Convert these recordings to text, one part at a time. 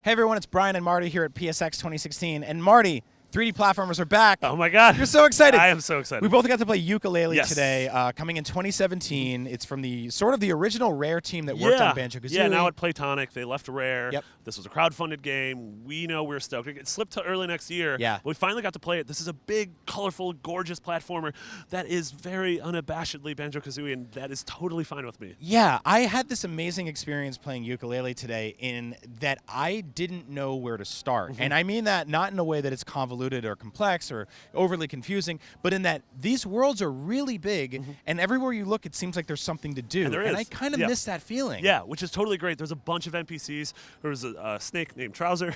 Hey everyone, it's Brian and Marty here at PSX 2016. And Marty, 3D platformers are back. Oh my God. You're so excited. I am so excited. We both got to play Yooka-Laylee Yes. today, coming in 2017. It's from the sort of the original Rare team that worked on Banjo-Kazooie. Yeah, now at Playtonic, they left Rare. Yep. This was a crowdfunded game. We know we're stoked. It slipped to early next year. Yeah. But we finally got to play it. This is a big, colorful, gorgeous platformer that is very unabashedly Banjo-Kazooie, and that is totally fine with me. Yeah, I had this amazing experience playing Yooka-Laylee today in that I didn't know where to start. And I mean that not in a way that it's convoluted or complex or overly confusing, but in that these worlds are really big, and everywhere you look, it seems like there's something to do. And there is. I kind of miss that feeling. Yeah, which is totally great. There's a bunch of NPCs. There was a snake named Trouser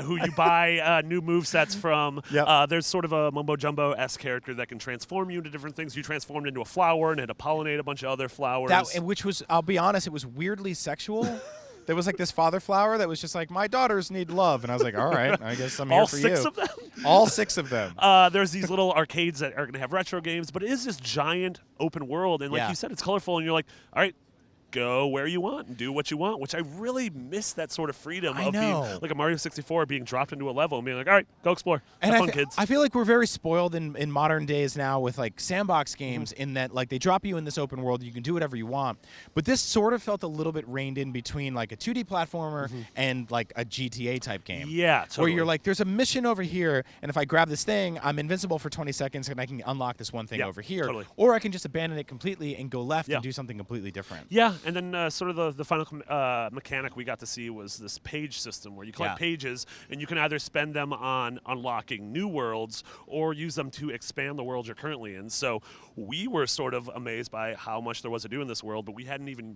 who you buy new movesets from. Yep. There's sort of a mumbo-jumbo-esque character that can transform you into different things. You transformed into a flower and had to pollinate a bunch of other flowers. Which was, I'll be honest, it was weirdly sexual. There was like this father flower that was just like, my daughters need love. And I was like, all right, I guess I'm here for you. All 6 of them? All 6 of them. There's these little arcades that are going to have retro games, but it is this giant open world. And like you said, it's colorful. And you're like, all right, go where you want and do what you want, which I really miss that sort of freedom of being like a Mario 64 being dropped into a level and being like, all right, go explore. Have fun, kids. I feel like we're very spoiled in modern days now with like sandbox games in that like they drop you in this open world, you can do whatever you want. But this sort of felt a little bit reined in between like a 2D platformer and like a GTA type game. Yeah, totally. Where you're like, there's a mission over here, and if I grab this thing, I'm invincible for 20 seconds and I can unlock this one thing over here. Totally. Or I can just abandon it completely and go left and do something completely different. Yeah, and then sort of the final mechanic we got to see was this page system where you collect pages and you can either spend them on unlocking new worlds or use them to expand the world you're currently in. So we were sort of amazed by how much there was to do in this world, but we hadn't even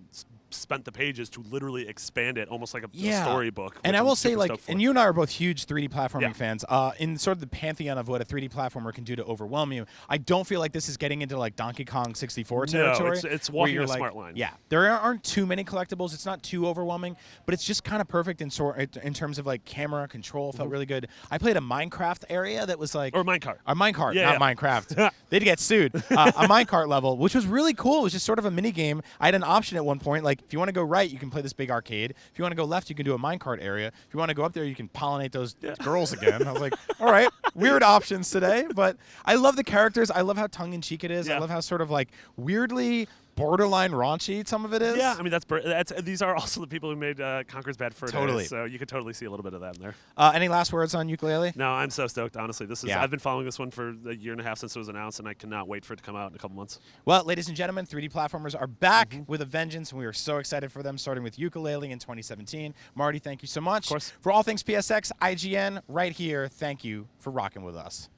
spent the pages to literally expand it almost like a storybook. And I will say, like, and you and I are both huge 3D platforming fans. In sort of the pantheon of what a 3D platformer can do to overwhelm you, I don't feel like this is getting into like Donkey Kong 64 territory. No, it's walking a smart line. Yeah, there aren't too many collectibles. It's not too overwhelming, but it's just kind of perfect in terms of like camera control. Felt really good. I played a Minecraft area that was like minecart. A minecart, not Minecraft. They'd get sued. A minecart level, which was really cool. It was just sort of a mini game. I had an option at one point, like if you want to go right, you can play this big arcade. If you want to go left, you can do a minecart area. If you want to go up there, you can pollinate those girls again. I was like, all right, weird options today, but I love the characters. I love how tongue-in-cheek it is. I love how sort of like weirdly borderline raunchy some of it is. Yeah, I mean these are also the people who made Conker's Bad Fur Day, so you could totally see a little bit of that in there. Any last words on Yooka-Laylee? No, I'm so stoked. Honestly, this is I've been following this one for a year and a half since it was announced, and I cannot wait for it to come out in a couple months. Well, ladies and gentlemen, 3D platformers are back with a vengeance, and we are so excited for them. Starting with Yooka-Laylee in 2017. Marty, thank you so much. Of course. For all things PSX, IGN, right here. Thank you for rocking with us.